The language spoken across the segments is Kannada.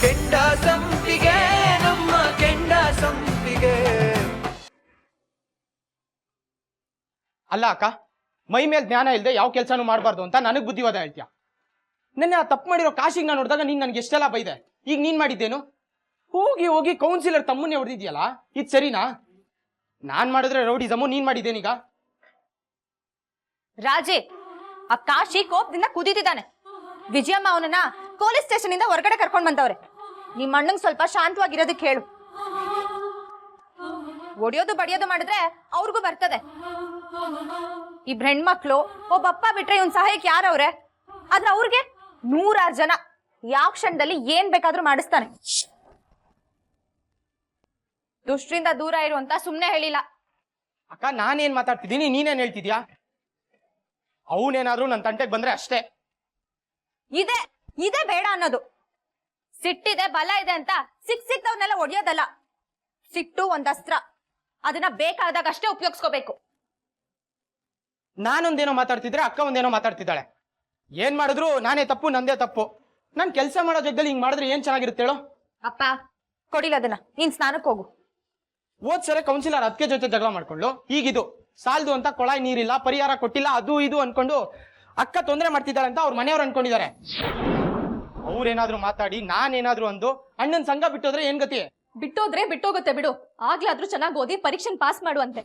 ಕೆಂಡ ಸಂಪಿಗೆ ನಮ್ಮ ಕೆಂಡ ಸಂಪಿಗೆ. ಅಲ್ಲ ಅಕ್ಕ, ಮೈ ಮೇಲೆ ಜ್ಞಾನ ಇಲ್ಲದೆ ಯಾವ ಕೆಲಸನೂ ಮಾಡಬಾರ್ದು ಅಂತ ನನಗೆ ಬುದ್ಧಿವಾದ ಹೇಳ್ತೀಯ. ನೆನ್ನೆ ಆ ತಪ್ಪು ಮಾಡಿರೋ ಕಾಶಿಗೆ ನಾನು ನೋಡಿದಾಗ ನೀನು ನನಗೆ ಎಷ್ಟೆಲ್ಲ ಬೈದೆ. ಈಗ ನೀನು ಮಾಡಿದ್ದೇನು? ಹೋಗಿ ಹೋಗಿ ಕೌನ್ಸಿಲರ್ ತಮ್ಮನ್ನೇ ಹೊಡೆದಿದ್ಯಲ್ಲ, ಇದು ಸರಿನಾ? ನಾನ್ ಮಾಡಿದ್ರೆ ರೌಡಿಸಮು, ನೀನ್ ಮಾಡಿದ್ದೇನೀಗ? ರಾಜೇ, ಆ ಕಾಶಿ ಕೋಪದಿಂದ ಕುದೀತಿದ್ದಾನೆ. ವಿಜಯಮ್ಮ ಅವನನ್ನ ಪೊಲೀಸ್ ಸ್ಟೇಷನ್ ಇಂದ ಹೊರಗಡೆ ಕರ್ಕೊಂಡ್ ಬಂದವ್ರೆ. ನಿಮ್ಮ ಅಣ್ಣಂಗ್ ಸ್ವಲ್ಪ ಶಾಂತವಾಗಿರೋದಕ್ಕೆ ಹೇಳು. ಒಡೆಯೋದು ಬಡಿಯೋದು ಮಾಡಿದ್ರೆ ಅವ್ರಿಗೂ ಬರ್ತದೆ. ಇಬ್ರು ಹೆಣ್ಮಕ್ಳು, ಒಬ್ಬಪ್ಪ ಬಿಟ್ರೆ ಇವನ್ ಸಹಾಯಕ್ಕೆ ಯಾರವ್ರೆ? ಆದ್ರೆ ಅವ್ರಿಗೆ 100 ಜನ. ಯಾವ ಕ್ಷಣದಲ್ಲಿ ಏನ್ ಬೇಕಾದ್ರೂ ಮಾಡಿಸ್ತಾನೆ. ದುಷ್ಟರಿಂದ ದೂರ ಇರು ಅಂತ ಸುಮ್ನೆ ಹೇಳಿಲ್ಲ. ಅಕ್ಕ, ನಾನೇನ್ ಮಾತಾಡ್ತಿದ್ದೀನಿ, ನೀನೇನ್ ಹೇಳ್ತಿದ್ಯಾ? ಅವನೇನಾದ್ರೂ ನನ್ನ ತಂಟೆಗೆ ಬಂದ್ರೆ ಅಷ್ಟೇ. ಇದೇ ಬೇಡ ಅನ್ನೋದು. ಸಿಟ್ಟಿದೆ, ಬಲ ಇದೆ ಅಂತ ಸಿಕ್ತವ್ರನ್ನೆಲ್ಲ ಒಡೆಯೋದಲ್ಲ. ಸಿಟ್ಟು ಒಂದ್ ಅಸ್ತ್ರ, ಅದನ್ನ ಬೇಕಾದಾಗ ಅಷ್ಟೇ ಉಪಯೋಗಿಸ್ಕೋಬೇಕು. ನಾನೊಂದೇನೋ ಮಾತಾಡ್ತಿದ್ರೆ ಅಕ್ಕ ಒಂದೇನೋ ಮಾತಾಡ್ತಿದ್ದಾಳೆ. ಏನ್ ಮಾಡಿದ್ರು ನಾನೇ ತಪ್ಪು, ನಂದೇ ತಪ್ಪು. ನಾನ್ ಕೆಲಸ ಮಾಡೋ ಜಾಗದಲ್ಲಿ ಹಿಂಗ್ ಮಾಡಿದ್ರೆ ಏನ್ ಚೆನ್ನಾಗಿರುತ್ತೆ ಹೇಳೋ? ಅಪ್ಪ ಕೊಡಿಲ್ಲ ಅದನ್ನ, ನೀನ್ ಸ್ನಾನಕ್ಕೆ ಹೋಗು. ಸರಿ ಕೌನ್ಸಿಲರ್ ಅದಕ್ಕೆ ಜೊತೆ ಜಗಳ ಮಾಡ್ಕೊಂಡು ಈಗಿದು ಸಾಲ್ದು ಅಂತ ಕೊಳಾಯಿ ನೀರಿಲ್ಲ, ಪರಿಹಾರ ಕೊಟ್ಟಿಲ್ಲ, ಅದು ಇದು ಅನ್ಕೊಂಡು ಅಕ್ಕ ತೊಂದರೆ ಮಾಡ್ತಿದ್ದಾಳೆ ಅಂತ ಅವ್ರ ಮನೆಯವ್ರು ಅನ್ಕೊಂಡಿದ್ದಾರೆ. ಅವ್ರೇನಾದ್ರು ಮಾತಾಡಿ ನಾನೇನಾದ್ರು ಅಂದು ಅಣ್ಣನ್ ಸಂಘ ಬಿಟ್ಟೋದ್ರೆ ಏನ್ ಗತಿ? ಬಿಟ್ಟೋದ್ರೆ ಬಿಟ್ಟೋಗುತ್ತೆ ಬಿಡು. ಆಗ್ಲಾದ್ರೂ ಚೆನ್ನಾಗಿ ಓದಿ ಪರೀಕ್ಷೆನ್ ಪಾಸ್ ಮಾಡುವಂತೆ.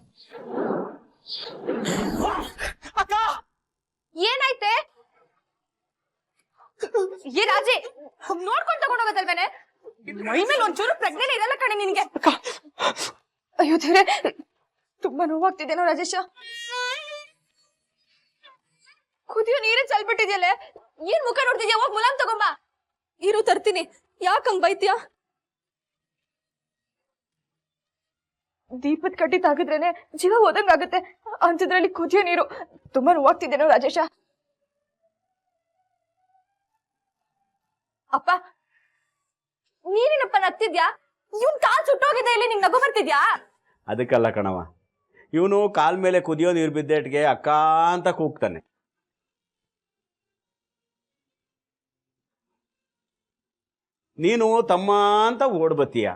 ಅಕ್ಕ, ಏನಾಯ್ತೆ? ಏ ರಾಜಿ, ನೋಡ್ಕೊಂಡು ತಗೊಂಡೋಗೋದಲ್ವೇನೆ? ಮೈ ಮೇಲೆ ಒಂಚೂರು ಪ್ರಜ್ಞೆ ಇರಲ್ಲ ಕಣೆ ನಿನ್ಗೆ. ಅಯ್ಯೋ ದೇವ್ರೆ, ತುಂಬಾ ನೋವಾಗ್ತಿದ್ದೇನೋ ರಾಜೇಶ. ಕುದಿಯೋ ನೀರೇ ಚಲ್ಬಿಟ್ಟಿದ್ಯಲ್ಲ, ಏನ್ ಮುಖ ನೋಡ್ತಿದ್ಯಾ? ಹೋಗ್ ಮುಲಾಮ್ ತಗೊಂಬಾ. ಇರು ತರ್ತೀನಿ. ಯಾಕಂಗ್ ಬೈತೀಯ? ದೀಪದ ಕಡ್ಡಿ ತಾಗಿದ್ರೇನೆ ಜೀವ ಹೋದಂಗಾಗುತ್ತೆ, ಅಂತಿದ್ರಲ್ಲಿ ಕುದಿಯೋ ನೀರು. ತುಂಬಾ ನೋವಾಗ್ತಿದ್ದೇನೋ ರಾಜೇಶ. ಅಪ್ಪ, ನೀನೇನಪ್ಪ ನಗ್ತಿದ್ಯಾ? ಇವನ್ ಕಾಲ್ ಸುಟ್ಟೋಗಿದೆ, ಇಲ್ಲಿ ನಿಂಗೆ ನಗು ಬರ್ತಿದ್ಯಾ? ಅದಕ್ಕಲ್ಲ ಕಣವ, ಇವನು ಕಾಲ್ ಮೇಲೆ ಕುದಿಯೋ ನೀರು ಬಿದ್ದೆಟ್ಗೆ ಅಕ್ಕ ಅಂತ ಕೂಗ್ತಾನೆ. ನೀನು ತಮ್ಮ ಅಂತ ಓಡ್ಬತ್ತೀಯ.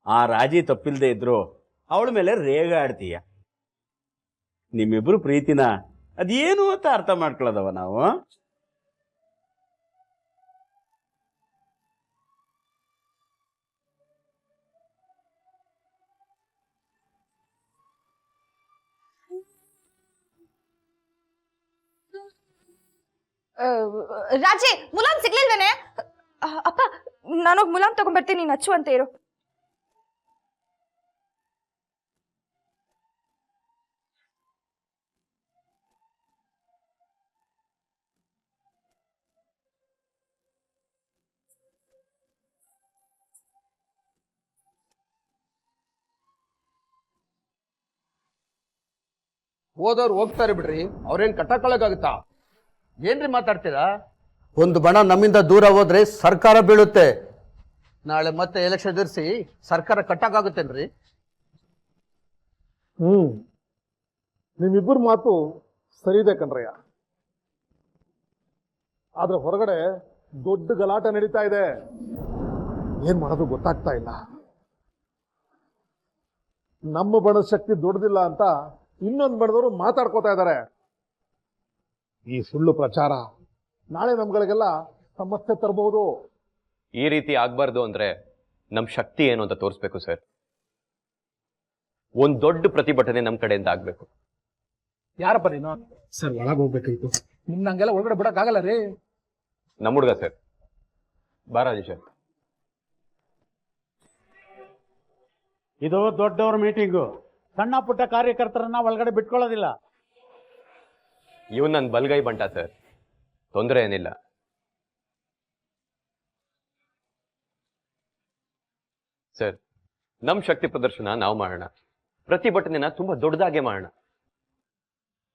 ಆ ರಾಜಿ ತಪ್ಪಿಲ್ದೆ ಇದ್ರು ಅವಳ ಮೇಲೆ ರೇಗ ಆಡ್ತೀಯ. ನಿಮ್ಮಿಬ್ರು ಪ್ರೀತಿನ ಅದೇನು ಅಂತ ಅರ್ಥ ಮಾಡ್ಕೊಳ್ಳೋದವ ನಾವು. ರಾಜಿ, ಮುಲಾಮ್ ಸಿಗ್ಲಿಲ್ವೇನೆ? ಅಪ್ಪ, ನಾನೋಗ್ ಮುಲಾಮ್ ತಗೊಂಡ್ಬರ್ತೀನಿ, ನೀನ್ ಹಚ್ಚು ಅಂತ ಇರು. ಹೋದವ್ರು ಹೋಗ್ತಾರೆ ಬಿಡ್ರಿ, ಅವ್ರೇನ್ ಕಟ್ಟಕ್ಕಾಗುತ್ತಾ? ಏನ್ರಿ ಮಾತಾಡ್ತೀರಾ? ಒಂದು ಬಣ ನಮ್ಮಿಂದ ದೂರ ಹೋದ್ರೆ ಸರ್ಕಾರ ಬೀಳುತ್ತೆ. ನಾಳೆ ಮತ್ತೆ ಎಲೆಕ್ಷನ್ ಎದುರಿಸಿ ಸರ್ಕಾರ ಕಟ್ಟಕ್ಕಾಗುತ್ತೇನ್ರಿ? ನಿಮ್ಮಿಬ್ಬರ ಮಾತು ಸರಿ ಇದೆ ಕಣ್ರಯ್ಯ. ಆದ್ರೆ ಹೊರಗಡೆ ದೊಡ್ಡ ಗಲಾಟೆ ನಡೀತಾ ಇದೆ. ಏನ್ ಮಾಡೋದು ಗೊತ್ತಾಗ್ತಾ ಇಲ್ಲ. ನಮ್ಮ ಬಣದ ಶಕ್ತಿ ದೊಡ್ಡದಿಲ್ಲ ಅಂತ ಇನ್ನೊಂದು ಬಣದವರು ಮಾತಾಡ್ಕೋತಾ ಇದ್ದಾರೆ. ಈ ಸುಳ್ಳು ಪ್ರಚಾರ ನಾಳೆ ನಮ್ಗಳಿಗೆಲ್ಲ ಸಮಸ್ಯೆ ತರಬಹುದು. ಈ ರೀತಿ ಆಗ್ಬಾರ್ದು ಅಂದ್ರೆ ನಮ್ ಶಕ್ತಿ ಏನು ಅಂತ ತೋರಿಸ್ಬೇಕು ಸರ್. ಒಂದ್ ದೊಡ್ಡ ಪ್ರತಿಭಟನೆ ನಮ್ ಕಡೆಯಿಂದ ಆಗ್ಬೇಕು. ಯಾರಪ್ಪ ನೀನು? ಸರ್, ಒಳಗೆ ಹೋಗ್ಬೇಕಾಯ್ತು. ನಿನ್ನಂಗೆಲ್ಲ ಒಳಗಡೆ ಬಿಡಕ್ ಆಗಲ್ಲ ರೀ. ನಮ್ಮ ಹುಡುಗ ಸರ್, ಬಾರಾಜೇಶ. ಇದು ದೊಡ್ಡವ್ರ ಮೀಟಿಂಗು, ಸಣ್ಣ ಪುಟ್ಟ ಕಾರ್ಯಕರ್ತರನ್ನ ಒಳಗಡೆ ಬಿಟ್ಕೊಳ್ಳೋದಿಲ್ಲ. ಇವನ್ ನನ್ ಬಲ್ಗೈ ಬಂಟ ಸರ್, ತೊಂದರೆ ಏನಿಲ್ಲ. ಸರ್, ನಮ್ ಶಕ್ತಿ ಪ್ರದರ್ಶನ ನಾವು ಮಾಡೋಣ. ಪ್ರತಿಭಟನೆನ ತುಂಬಾ ದೊಡ್ಡದಾಗೆ ಮಾಡೋಣ.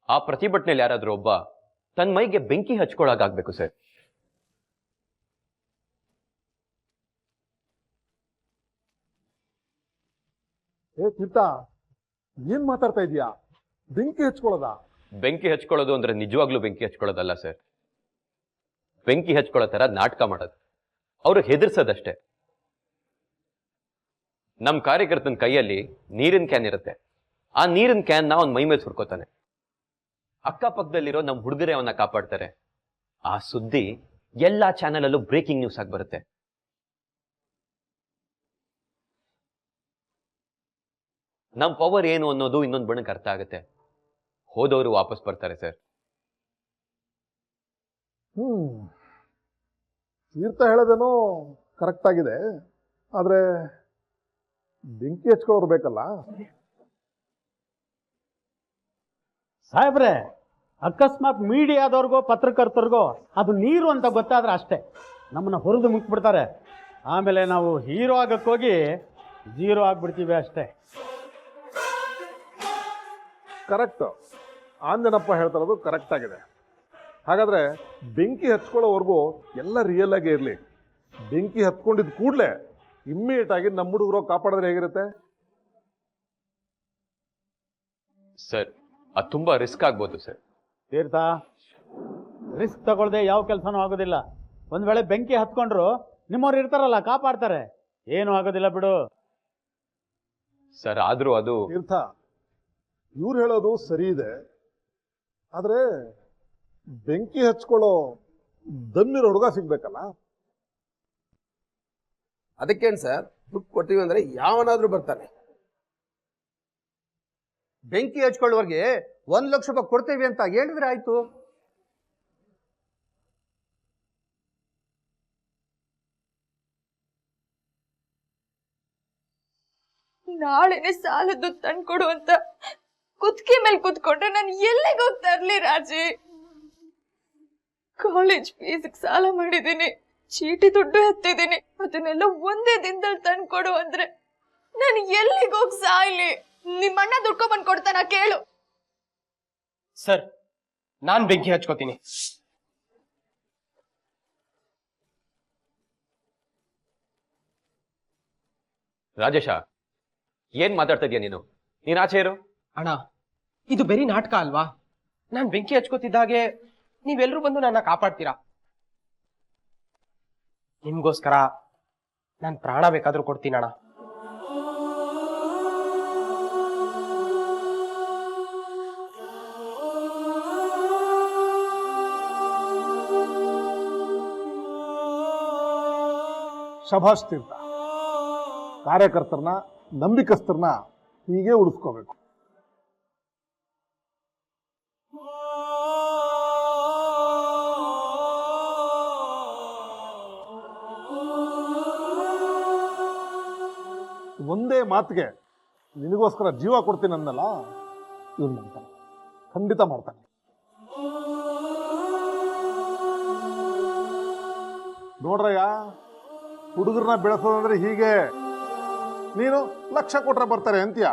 ಆ ಪ್ರತಿಭಟನೆಯಲ್ಲಿ ಯಾರಾದ್ರೂ ಒಬ್ಬ ತನ್ನ ಮೈಗೆ ಬೆಂಕಿ ಹಚ್ಕೊಳಗಾಗ್ಬೇಕು ಸರ್. ಏ ತೀರ್ಥ, ಏನ್ ಮಾತಾಡ್ತಾ ಇದೀಯಾ? ಬೆಂಕಿ ಹಚ್ಕೊಳ್ಳೋದಾ? ಬೆಂಕಿ ಹಚ್ಕೊಳ್ಳೋದು ಅಂದ್ರೆ ನಿಜವಾಗ್ಲೂ ಬೆಂಕಿ ಹಚ್ಕೊಳ್ಳೋದಲ್ಲ ಸರ್. ಬೆಂಕಿ ಹಚ್ಕೊಳ್ಳೋ ತರ ನಾಟಕ ಮಾಡೋದು, ಅವ್ರು ಹೆದರ್ಸೋದಷ್ಟೇ. ನಮ್ ಕಾರ್ಯಕರ್ತನ ಕೈಯಲ್ಲಿ ನೀರಿನ ಕ್ಯಾನ್ ಇರುತ್ತೆ. ಆ ನೀರಿನ ಕ್ಯಾನ್ ಅವನ್ ಮೈ ಮೇಲೆ ಸುರ್ಕೋತಾನೆ. ಅಕ್ಕಪಕ್ಕದಲ್ಲಿರೋ ನಮ್ ಹುಡುಗರೇ ಅವನ್ನ ಕಾಪಾಡ್ತಾರೆ. ಆ ಸುದ್ದಿ ಎಲ್ಲಾ ಚಾನೆಲ್ ಅಲ್ಲೂ ಬ್ರೇಕಿಂಗ್ ನ್ಯೂಸ್ ಆಗಿ ಬರುತ್ತೆ. ನಮ್ ಪವರ್ ಏನು ಅನ್ನೋದು ಇನ್ನೊಂದು ಬಣ್ಣಕ್ಕೆ ಅರ್ಥ ಆಗುತ್ತೆ. ಹೋದವರು ವಾಪಸ್ ಬರ್ತಾರೆ ಸರ್. ತೀರ್ಥ ಹೇಳೋದೇನೋ ಕರೆಕ್ಟ್ ಆಗಿದೆ, ಆದ್ರೆ ಬೆಂಕಿ ಹಚ್ಕೊಳ್ಳೋರು ಬೇಕಲ್ಲ. ಸಾಹೇಬ್ರೆ, ಅಕಸ್ಮಾತ್ ಮೀಡಿಯಾದವ್ರಿಗೋ ಪತ್ರಕರ್ತರಿಗೋ ಅದು ನೀರು ಅಂತ ಗೊತ್ತಾದ್ರೆ ಅಷ್ಟೇ, ನಮ್ಮನ್ನ ಹೊರದು ಮುಕ್ಬಿಡ್ತಾರೆ. ಆಮೇಲೆ ನಾವು ಹೀರೋ ಆಗಕ್ಕೋಗಿ ಜೀರೋ ಆಗ್ಬಿಡ್ತೀವಿ ಅಷ್ಟೇ. ಕರೆಕ್ಟ್, ಆಂಜನಪ್ಪ ಹೇಳ್ತಾ ಇರೋದು ಕರೆಕ್ಟ್ ಆಗಿದೆ. ಹಾಗಾದ್ರೆ ಬೆಂಕಿ ಹಚ್ಕೊಳ್ಳೋವರೆಗೂ ಎಲ್ಲ ರಿಯಲ್ ಆಗೇ ಇರಲಿ. ಬೆಂಕಿ ಹತ್ಕೊಂಡಿದ್ ಕೂಡಲೇ ಇಮ್ಮಿಡಿಯೇಟ್ ಆಗಿ ನಮ್ಮ ಹುಡುಗರು ಕಾಪಾಡಿದ್ರೆ ಹೇಗಿರುತ್ತೆ? ಸರ್, ಅದು ತುಂಬಾ ರಿಸ್ಕ್ ಆಗ್ಬೋದು ಸರ್. ತೀರ್ಥ, ರಿಸ್ಕ್ ತಗೊಳ್ದೆ ಯಾವ ಕೆಲಸನೂ ಆಗೋದಿಲ್ಲ. ಒಂದ್ ವೇಳೆ ಬೆಂಕಿ ಹತ್ಕೊಂಡ್ರು ನಿಮ್ಮವ್ರು ಇರ್ತಾರಲ್ಲ, ಕಾಪಾಡ್ತಾರೆ, ಏನೂ ಆಗೋದಿಲ್ಲ ಬಿಡು. ಸರ್, ಆದ್ರೂ ಅದು ತೀರ್ಥ, ಇವ್ರು ಹೇಳೋದು ಸರಿ ಇದೆ, ಆದ್ರೆ ಬೆಂಕಿ ಹಚ್ಕೊಳ್ಳೋ ದಮ್ಮಿರೋ ಹುಡುಗ ಸಿಗ್ಬೇಕಲ್ಲ. ಅದಕ್ಕೇನು ಸರ್, ದುಡ್ಡು ಕೊಟ್ಟಿವಿ ಅಂದ್ರೆ ಯಾವನಾದ್ರೂ ಬರ್ತಾನೆ. ಬೆಂಕಿ ಹಚ್ಕೊಳ್ಳುವವ್ರಿಗೆ 1 ಲಕ್ಷ ರೂಪಾಯಿ ಕೊಡ್ತೇವೆ ಅಂತ ಹೇಳಿದ್ರೆ ಆಯ್ತು. ನಾಳೆನೆ ಸಾಲದ್ದು ತಂದ್ಕೊಡು ಅಂತ ಕುತ್ಕಿ ಮೇಲೆ ಕುತ್ಕೊಂಡ್ರೆ ನಾನು ಎಲ್ಲಿಗೆ ಹೋಗ್ತಾ ಇರ್ಲಿ ರಾಜಿ? ಕಾಲೇಜ್ ಫೀಸ್ಗೆ ಸಾಲ ಮಾಡಿದ್ದೀನಿ, ಚೀಟಿ ದುಡ್ಡು ಎತ್ತಿದ್ದೀನಿ, ಅದನ್ನೆಲ್ಲ ಒಂದೇ ದಿನದಲ್ಲಿ ತಂದ್ಕೊಡು ಅಂದ್ರೆ ನಾನು ಎಲ್ಲಿಗೆ ಹೋಗಿ ಸಾಯ್ಲಿ? ನಿಮ್ಮಣ್ಣ ದುಡ್ಕೊ ಬಂದ್ ಕೊಡ್ತಾನ ಕೇಳು. ಸರ್, ನಾನ್ ಬೆಂಕಿ ಹಚ್ಕೋತೀನಿ. ರಾಜೇಶ, ಏನ್ ಮಾತಾಡ್ತಾ ಇದೀಯ ನೀನು? ನೀನ್ ಆಚೆ ಇರು. ಅಣ್ಣ, ಇದು ಬರೀ ನಾಟಕ ಅಲ್ವಾ? ನಾನ್ ಬೆಂಕಿ ಹಚ್ಕೋತಿದ್ದಾಗೆ ನೀವೆಲ್ರೂ ಬಂದು ನನ್ನ ಕಾಪಾಡ್ತೀರಾ. ನಿಮ್ಗೋಸ್ಕರ ನಾನ್ ಪ್ರಾಣ ಬೇಕಾದ್ರೂ ಕೊಡ್ತೀನಣ್ಣ. ಶಭಾಷ್ ತೀರ್ಥ, ಕಾರ್ಯಕರ್ತರನ್ನ, ನಂಬಿಕಸ್ಥರನ್ನ ಹೀಗೆ ಉಳಿಸ್ಕೋಬೇಕು. ಒಂದೇ ಮಾತಿಗೆ ನಿನಗೋಸ್ಕರ ಜೀವ ಕೊಡ್ತೀನಿ ಅನ್ನಲ್ಲ, ಇವನು ಮಾಡ್ತಾನೆ, ಖಂಡಿತ ಮಾಡ್ತಾನೆ. ನೋಡ್ರಯ್ಯ, ಹುಡುಗರನ್ನ ಬೆಳೆಸೋದಂದ್ರೆ ಹೀಗೆ. ನೀನು ಲಕ್ಷ ಕೊಟ್ರೆ ಬರ್ತಾರೆ ಅಂತೀಯ,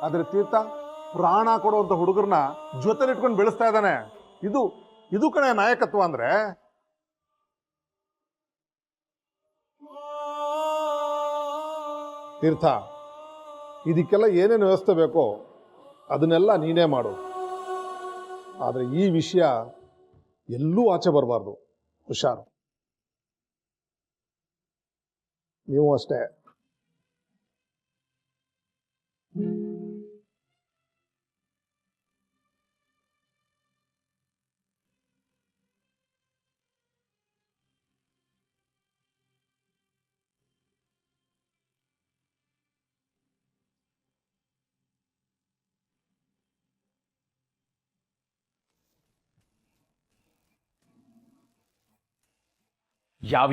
ಆದ್ರೆ ತೀರ್ಥ ಪ್ರಾಣ ಕೊಡುವಂತ ಹುಡುಗರನ್ನ ಜೊತೆಲಿ ಇಟ್ಕೊಂಡು ಬೆಳೆಸ್ತಾ ಇದ್ದಾನೆ. ಇದು ಕಣೆ ನಾಯಕತ್ವ ಅಂದ್ರೆ. ತೀರ್ಥ, ಇದಕ್ಕೆಲ್ಲ ಏನೇನು ವ್ಯವಸ್ಥೆ ಬೇಕೋ ಅದನ್ನೆಲ್ಲ ನೀನೇ ಮಾಡು. ಆದ್ರೆ ಈ ವಿಷಯ ಎಲ್ಲೂ ಆಚೆ ಬರಬಾರ್ದು. ಹುಷಾರು. ನೀವು ಅಷ್ಟೇ.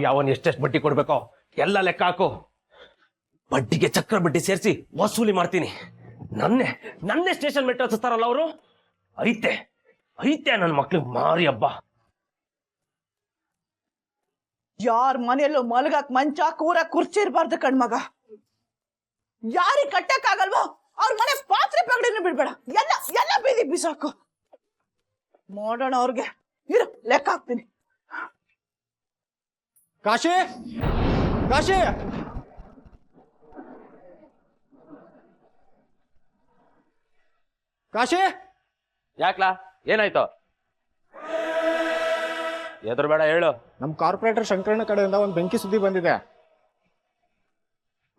ಯಾವನ್ ಎಷ್ಟೆಷ್ಟು ಬಡ್ಡಿ ಕೊಡ್ಬೇಕೋ ಎಲ್ಲ ಲೆಕ್ಕ ಹಾಕು. ಬಡ್ಡಿಗೆ ಚಕ್ರ ಬಡ್ಡಿ ಸೇರಿಸಿ ವಸೂಲಿ ಮಾಡ್ತೀನಿ. ನನ್ನೇ ಸ್ಟೇಷನ್ ಮೆಟ್ರೋ ಹಚ್ತಾರಲ್ಲ ಅವರು. ಐತೆ ನನ್ನ ಮಕ್ಳಿಗೆ ಮಾರಿ ಹಬ್ಬ. ಯಾರ ಮನೆಯಲ್ಲೂ ಮಲಗಕ್ ಮಂಚ ಕೂರ ಕುರ್ಚಿ ಇರಬಾರ್ದು ಕಣ್ಮಗ. ಯಾರಿಗೆ ಕಟ್ಟಕ್ಕಾಗಲ್ವೋ ಅವ್ರ ಮನೆ ಪಾತ್ರೆ ಪಗಡಿನ ಬಿಡ್ಬೇಡ, ಎಲ್ಲ ಬೀದಿ ಬಿಸಾಕು. ಮಾಡೋಣ ಅವ್ರಿಗೆ. ಇರು, ಲೆಕ್ಕ ಹಾಕ್ತೀನಿ. ಕಾಶಿ, ಕಾಶಿ, ಕಾಶಿ. ಯಾಕ್ಲಾ ಏನಾಯ್ತು? ಎದುರು ಬೇಡ ಹೇಳು. ನಮ್ಮ ಕಾರ್ಪೊರೇಟರ್ ಶಂಕರಣ್ಣ ಕಡೆಯಿಂದ ಒಂದು ಬೆಂಕಿ ಸುದ್ದಿ ಬಂದಿದೆ.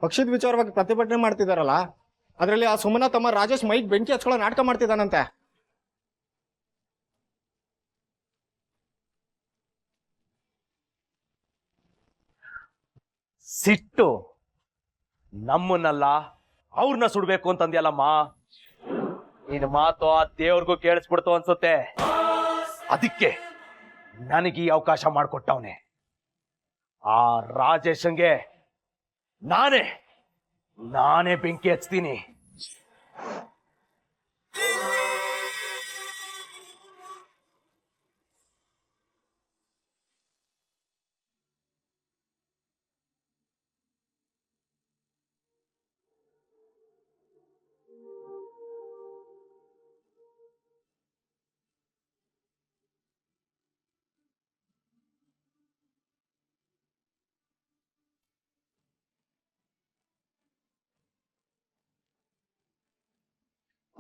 ಪಕ್ಷದ ವಿಚಾರವಾಗಿ ಪ್ರತಿಭಟನೆ ಮಾಡ್ತಿದಾರಲ್ಲ, ಅದರಲ್ಲಿ ಆ ಸುಮನ ತಮ್ಮ ರಾಜೇಶ್ ಮೈಕ್ ಬೆಂಕಿ ಹಚ್ಕೊಳ್ಳೋ ನಾಟಕ ಮಾಡ್ತಿದ್ದಾನಂತೆ. ಸಿಟ್ಟು ನಮ್ಮನ್ನಲ್ಲ ಅವ್ರನ್ನ ಸುಡ್ಬೇಕು ಅಂತಂದ್ಯಲ್ಲಮ್ಮ. ನಿನ್ ಮಾತು ಆ ದೇವ್ರಿಗೂ ಕೇಳಿಸ್ಬಿಡ್ತು ಅನ್ಸುತ್ತೆ. ಅದಕ್ಕೆ ನನಗೆ ಈ ಅವಕಾಶ ಮಾಡಿಕೊಟ್ಟವನೆ. ಆ ರಾಜೇಶಂಗೆ ನಾನೇ ಬೆಂಕಿ ಹಚ್ತೀನಿ.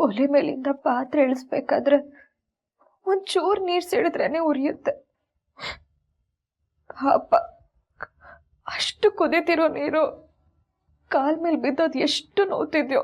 ಒಲೆ ಮೇಲಿಂದ ಪಾತ್ರೆ ಇಳಿಸ್ಬೇಕಾದ್ರೆ ಒಂಚೂರು ನೀರ್ ಸಿಡಿದ್ರೇನೆ ಉರಿಯುತ್ತೆ. ಪಾಪ ಅಷ್ಟು ಕುದೀತಿರೋ ನೀರು ಕಾಲ್ ಮೇಲೆ ಬಿದ್ದೋದು ಎಷ್ಟು ನೋವ್ತಿದ್ಯೋ.